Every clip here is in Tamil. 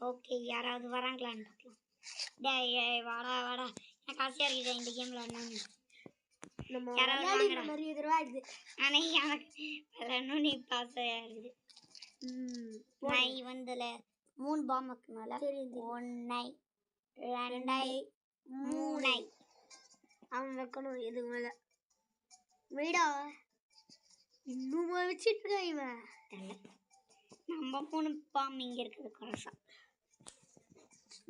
ஓகே, யாராவது வராங்களான்னு பார்க்கலாம். டேய் வாடா வாடா, எனக்கு ஆசையாக இருக்குது இந்த கேமில் என்னன்னு. யாராவது நிறைய தடவை ஆகுது, ஆனால் எனக்கு விளையாடணும்னு இப்போ ஆசையாக இருக்குது. நான் வந்துல 3 பாம் வைக்கணும்ல. சரி, 1 2 3 அவன் வைக்கணும். இது மேலே வீடா இன்னும் வச்சுட்டு இருக்கான் இவன். நம்ம 3 பாம் இங்கே இருக்குது. குறைசா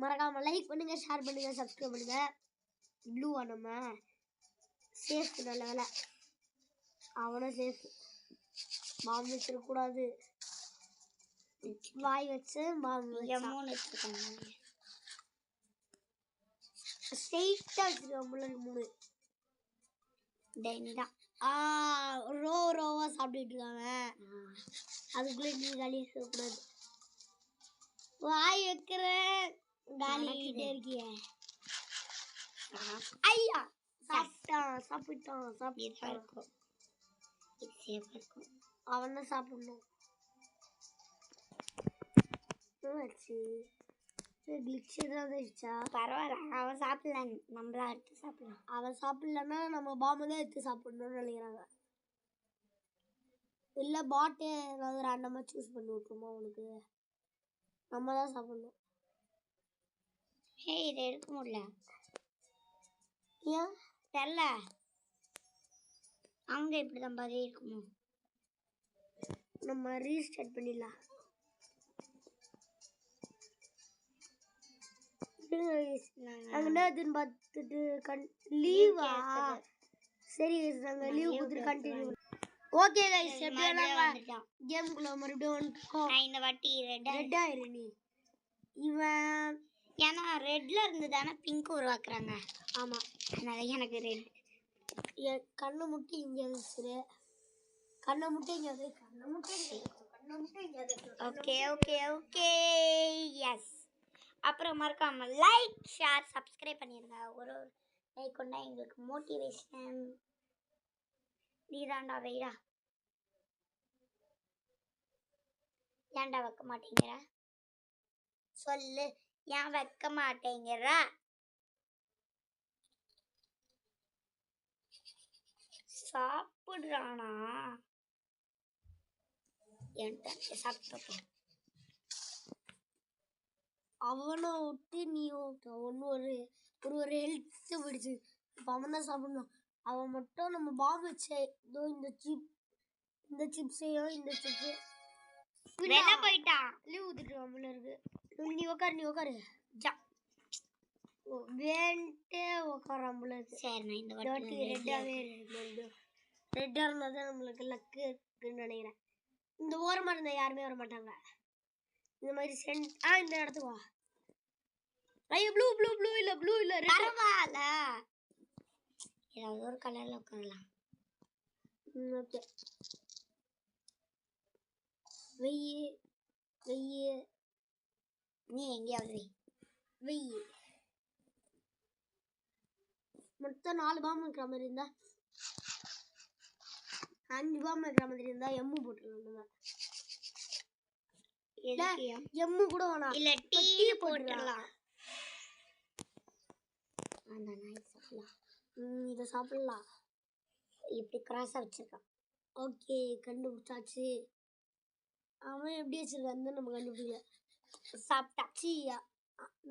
மறக்காம லைக் பண்ணுங்க, ஷேர் பண்ணுங்க, சப்ஸ்கிரைப் பண்ணுங்க. ப்ளூவா நம்ம சேஃப். நல்ல வேலை அவனும் சேஃப். பாம்பு வச்சிடக்கூடாது. வாய் வச்சு பாம்பு வச்சிருக்காங்க. ஸ்ட்ரெயிட்டாக வச்சுருக்கான் முள்ளு 3. டென்னிதான் ரோவாக சாப்பிட்டுட்டு இருக்காங்க. அதுக்குள்ளே நீ காலி இருக்கக்கூடாது. வாய் வைக்கிற காலிக்கிட்டே இருக்கிய. ஐயா சாப்பிட்டான். இருக்கும் அவன் தான் சாப்பிடணும். பரவாயில்ல, அவன் சாப்பிடலாம். நம்மளா எடுத்து சாப்பிடலாம். அவன் சாப்பிடலன்னா நம்ம பாம்பு தான் எடுத்து சாப்பிடணும்னு நினைக்கிறாங்க. இல்லை பாட்டே ஏதாவது ரேண்டமாக சூஸ் பண்ணி விட்டுருமா அவனுக்கு? நம்ம தான் சாப்பிடணும். இதை எடுக்க முடியல. ஏன் தெரில. அங்கே இப்படி தான் பாதி இருக்குமோ. நம்ம ரீஸ்டார்ட் பண்ணிடலாம். அங்கன்னு பார்த்துட்டு லீவா? சரி, நாங்கள் லீவ் கொடுத்துட்டு கண்டினியூ. ஓகே கைஸ், கேமுக்குள்ள மறுபடியும் இந்த வாட்டி ரெட் ஆயிரு. நீ இவன் ஏன்னா ரெட்ல இருந்து தானே பிங்க் உருவாக்குறாங்க. ஆமாம், அதனால எனக்கு ரெட். என் கண்ணை முட்டி இங்கே வச்சுரு. கண்ணை முட்டை இங்கே வந்து கண்ணை முட்டை இங்கே. Okay okay okay yes. அப்புறம் மறக்காம லைக் ஷேர் சப்ஸ்கிரைப் பண்ணிடுங்க. ஒரு லைக் கொண்டா எங்களுக்கு மோட்டிவேஷன். நீதாண்டா வைடா. ஏன்டா வைக்க மாட்டேங்கிற சொல்லு. ஏன் வைக்க மாட்டேங்கிற? சாப்பிடுறானா? என்கிட்ட சாப்பிட்டு அவனை விட்டு நீ ஒன்று ஒரு ஹெல்த்து பிடிச்சி. இப்போ அவன் தான் சாப்பிடணும். அவன் மட்டும் நம்ம பாம்பு வச்சே இதோ இந்த சிப்ஸையும் இந்த சிப்ஸு போயிட்டான். லீவ் ஊத்துட்டு நம்மள இருக்கு. நீ உட்காரு ஜா. ஓ வேண்டே உட்காராம்புல இருக்கு. சரி, நான் இந்த வாட்டி ரெட்டாகவே ரெட்டாக இருந்தால் தான் நம்மளுக்கு லக்கு இருக்குன்னு நினைக்கிறேன். இந்த ஓரமாக இருந்தால் யாருமே வர மாட்டாங்க. இந்த மாதிரி இந்த இடத்துக்கு வா. ஐயோ ப்ளூ இல்லை பரவாயில்ல, ஏதாவது ஒரு கலரில் உட்காரலாம். ஓகே, வெய்ய நீ எங்கேயாவது வெய்ய. மொத்தம் 4 பாம்பு இருக்கிற மாதிரி இருந்தா 5 பாம்பு இருக்கிற மாதிரி இருந்தா எம்மு போட்டுருலாம். எம்மு கூட வேணாம், இல்ல டீ போட்டுடலாம். அந்த நாய் சாப்பிடலாம். இதை சாப்பிடலாம். இப்படி கிராஸா வச்சிருக்கான். ஓகே, கண்டுபிடிச்சாச்சு. அவன் எப்படி வச்சிருக்கான் நம்ம கண்டுபிடிக்கல. சாப்பிட்டாச்சு.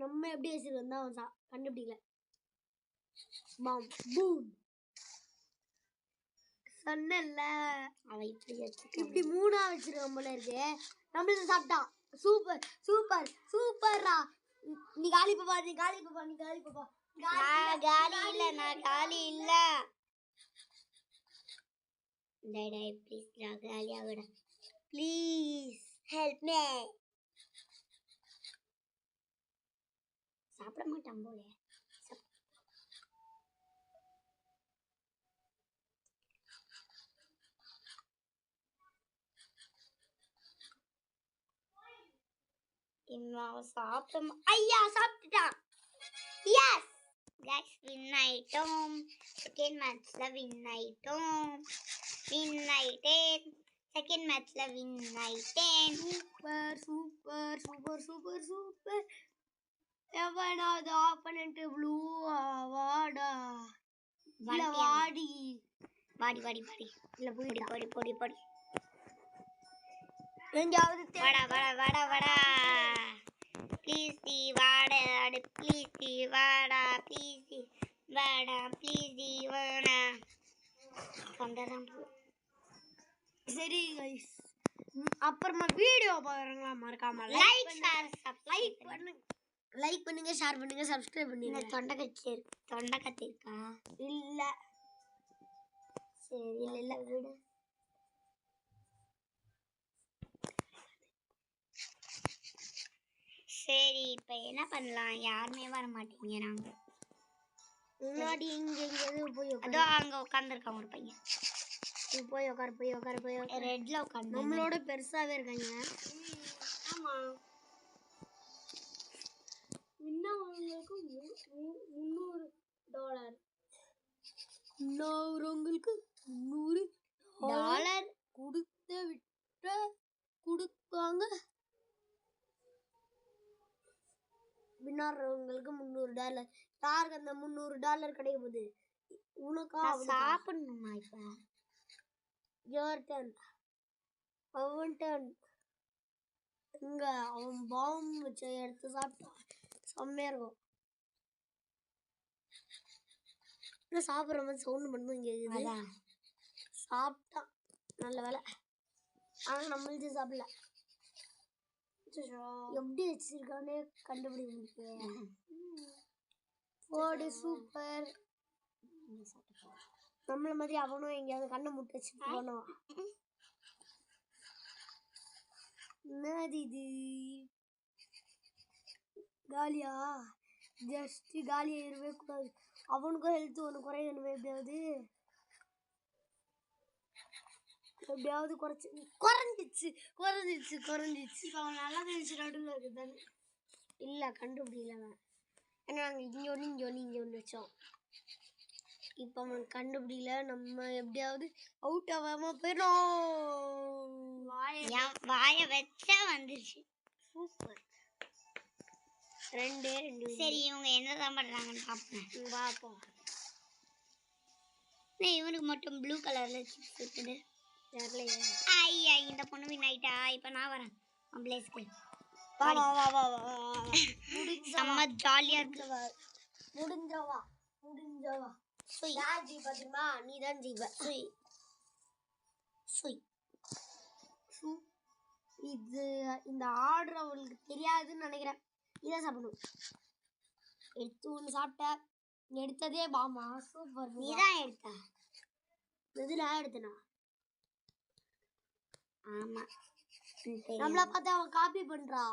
நம்ம எப்படி வச்சிருக்கோம் தான் அவன் கண்டுபிடிக்கல. பாம் பூம் சொன்னல. அவன் இப்படி 3ஆ வச்சிருக்கான் போல இருக்கு. நம்மளுக்கு சாப்பிட்டான். சூப்பர்ரா. நீ காலி பாப்பா. நான் காலி இல்ல. டேய் ப்ளீஸ் காலியா விட. Please help me. சாப்பிட மாட்டான் போல. இன்னும் சாப்பிட ஐயா சாப்பிட்டுட்டான். எஸ் guys, வின் ஆயிட்டோம். செகண்ட் மேட்ச்ல வின் ஆயிட்டேன். செகண்ட் மேட்ச்ல வின் ஆயிட்டேன். Super super super super super. எவனாவது ஆப்பனண்ட் ப்ளூ வாடா இல்ல வாடி வாடி வாடி வாடி இல்ல போடி போடி போடி போடி எங்கயாவது வாடா வாடா வாடா வாடா ப்ளீஸ் டி வாடா ப்ளீஸ் டி வாடா ப்ளீஸ் டி வாடா ப்ளீஸ் டி வாடா கொண்டதான் போ. சரி गाइस அப்புறமா வீடியோ பாருங்க மறக்காம லைக் ஷேர் சப்ஸ்கிரைப் பண்ணுங்க லைக் பண்ணுங்க ஷேர் பண்ணுங்க சப்ஸ்கிரைப் பண்ணுங்க. தொண்டை கத்தி இருக்கா இல்ல சரி இல்ல விடு. சரி இப்ப என்ன பண்ணலாம்? யாருமே வர மாட்டேங்கிறாங்க. முன்னாடி இங்க எங்கேயாவது போய் அதோ அங்க உட்காந்துருக்கான் ஒரு பையன். போய் உட்காரு ரெட்ல உட்காந்து நம்மளோட பெருசாவே இருக்காங்க. ஆமா இன்னவங்களுக்கு $300 இன்னவங்களுக்கு $300 கொடுத்து விட்ட கொடுக்காங்க. வின்னாடுறவங்களுக்கு $300. யாருக்கு அந்த $300 கிடைக்க போகுது? உனக்கா? சாப்பிடணுமா? இப்ப your turn. அவன் turn. இங்க அவன் பாம் வச்ச எடுத்து சாப்பிட்டா செம்மையா இருக்கும். சாப்பிட்ற மாதிரி சவுண்ட் மட்டும் கேக்குது. சாப்பிட்டான் நல்ல வேலை. ஆனா நம்மளுக்கு சாப்பிடல. எப்படி வச்சிருக்கானே கண்டுபிடிக்க முடியல. போடு சூப்பர். நம்மள மாதிரி அவனும் எங்கேயாவது கண்ணை முட்டை வச்சுட்டு போனோம். என்னது இது? காலியா? ஜஸ்ட் காலியா இருக்கவே கூடாது. அவனுக்கும் ஹெல்த் ஒன்று குறையணும். எப்படியாவது குறைஞ்சிச்சு. இப்போ அவன் நல்லா தெரிஞ்சு நடுவில் இருக்குதானே? இல்லை கண்டுபிடிக்கல. ஏன்னா நாங்கள் இங்கே ஒன்று வச்சோம். இப்போ அவன் கண்டுபிடிக்கல. நம்ம எப்படியாவது அவுட் ஆகாம போயிடும். வாய வச்சா வந்துருச்சு. சூப்பர். ரெண்டு சரி இவங்க என்னதான் பண்றாங்கன்னு பார்ப்போம். இவனுக்கு மட்டும் ப்ளூ கலர்ல சிப்ஸ் இருக்குது. ஐயா இந்த பொண்ணு வின் ஆயிட்டா. இப்ப நான் வரேன் பிளேஸ்க்கு. செம்ம ஜாலியா இருக்கு. முடிஞ்சவா யார் ஜீவா? நீ தான் ஜீவ. இது இந்த ஆர்டர் அவளுக்கு தெரியாதுன்னு நினைக்கிறேன். இதான் சாப்பிடணும். எடுத்து ஒன்று சாப்பிட்டேன். எடுத்ததே பாமா. சூப்பர். நீதான் எடுத்த? எது நான் எடுத்தனா? ஆமா நம்மள பார்த்து அவன் காப்பி பண்றா.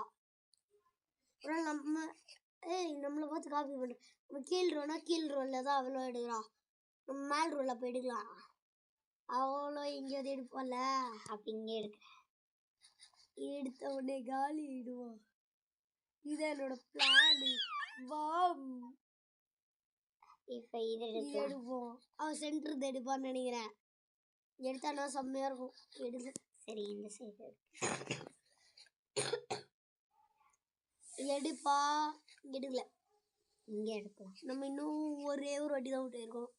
நம்மள பார்த்து காப்பி பண்றா. நம்ம கீழ் ரோல்ல தான் அவ்வளோ எடுக்கிறா. நம்ம மேல் ரோல்ல போய் எடுக்கலாம். அவ்வளோ எங்கேயாவது எடுப்போம்ல. அப்ப இங்க எடுத்த உடனே காலி இடுவோம். இது என்னோட பிளான். வாம். இப்ப இது எடுப்போம். அவன் சென்டர் எடுப்பான்னு நினைக்கிறேன். எடுத்தானா செம்மையா இருக்கும். எடுங்க. சரி இந்த சைடு எடுப்பா. எடுக்கல. இங்க எடுக்கலாம். நம்ம இன்னும் ஒரே ஒரு வாட்டி தான் அவுட் ஆயிருக்கோம்.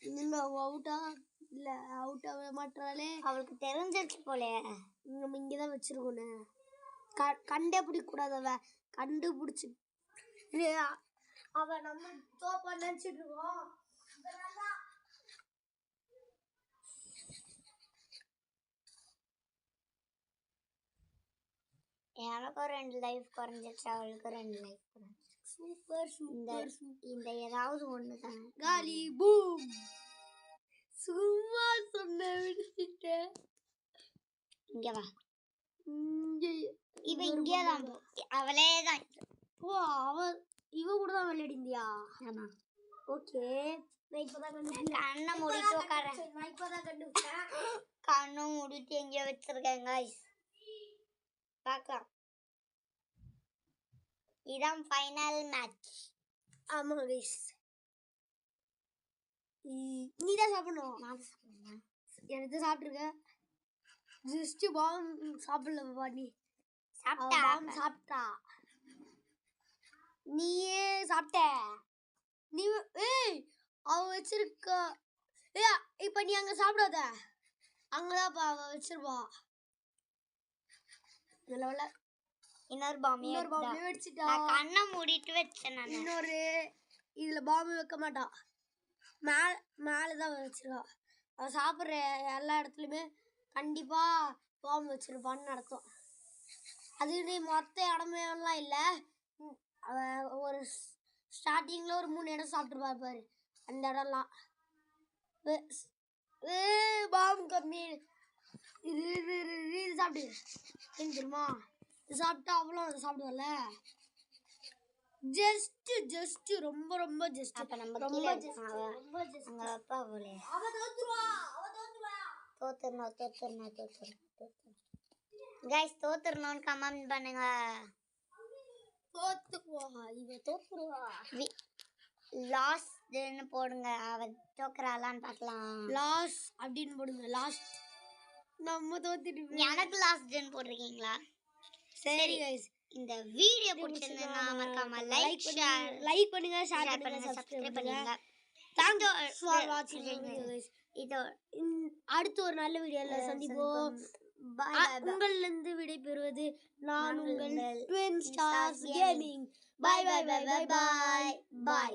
இன்னும் அவுட்டா இல்ல அவுட் ஆக மாட்டாளே. அவளுக்கு தெரிஞ்சிருச்சு போல. நம்ம இங்கதான் வச்சிருக்கோண்ணே. கண்டே பிடிக்க கூடாது. கண்டுபிடிச்சு அவ நம்ம தோப்பா நினைச்சிட்டு இருக்கோம். எனக்கும் 2 லைஃப் குறைஞ்சிருச்சு. அவளுக்கு 2 லைஃப் குறைஞ்சிருச்சு. சூப்பர். இந்த ஏதாவது ஒண்ணு தான். காலி பூம். சும்மா சொன்ன விடுச்சிட்டேன். இங்க வா. இவ இங்கே தான். அவளே தான். ஓ இவ கூட தான் விளையாடிந்தியா? ஆமா. ஓகே. நான் இப்பதான் கண்ணை மூடிட்டு உட்காரேன். நான் இப்பதான் கண்டுபிடிச்சேன். கண்ணை மூடிட்டு எங்கேயோ வச்சிருக்கேன் guys. பார்க்கலாம். இதான் ஃபைனல் மேட்ச். ஆமா guys. நீ தான் சாப்பிடணும். நான் சாப்பிடுறேன். எடுத்து சாப்பிட்டுருக்க. ஜஸ்ட் பாம் சாப்பிடல பாடி சாப்பிட்டா பாம் சாப்பிட்டா நீயே சாப்பிட்ட நீ ஏய் அவ வச்சிருக்க ஏய் இப்போ நீ அங்க சாப்பிடாத அங்கதான் அவ வச்சிருப்பா இதுல இன்னொரு பாம்பே வச்சிட்டா நான் கண்ணை மூடிட்டு வச்சேன் நான் இன்னொரு இதுல பாம்பு வைக்க மாட்டா மேலதான் வச்சிருக்கா அவ சாப்பிட்ற எல்லா இடத்துலையுமே கண்டிப்பா பாம்பு வச்சிருப்பான்னு அர்த்தம் அது நீ மொத்த இடமெல்லாம் இல்லை அவ ஒரு ஸ்டார்டிங்ல ஒரு 3 இடம் சாப்பிட்டுருப்பா பாரு அந்த இடம்லாம் பாம்பு கம்மி இது சாப்பிடு ஏன் தெரியுமா இது சாப்பிட்டா அவ்வளோ அதை சாப்பிடுவல ஜஸ்ட் ரொம்ப ரொம்ப ஜஸ்ட் அப்ப நம்ம ரொம்ப கீழே just, இருக்கோம். ரொம்ப just. அங்க அப்பா போலே அவ தோத்துருவா தோத்துறணும் கைஸ் தோத்துறணும்னு கமெண்ட் பண்ணுங்க இவ தோத்துருவா லாஸ்ட்னு போடுங்க அவ தோக்குறாளான்னு பார்க்கலாம் லாஸ்ட் அப்படின்னு போடுங்க லாஸ்ட் நம்ம தோத்துட்டு எனக்கு லாஸ்ட்னு போட்டிருக்கீங்களா சரி guys இந்த வீடியோ பிடிச்சிருந்தா மறக்காம லைக் பண்ணுங்க ஷேர் பண்ணுங்க சப்ஸ்கிரைப் பண்ணுங்க தேங்க்ஸ் ஃபார் வாட்சிங் guys இதோ அடுத்து ஒரு நல்ல வீடியோல சந்திப்போம் உங்களிலிருந்து விடைபெறுவது நான் உங்கள் twin stars gaming bye bye bye bye by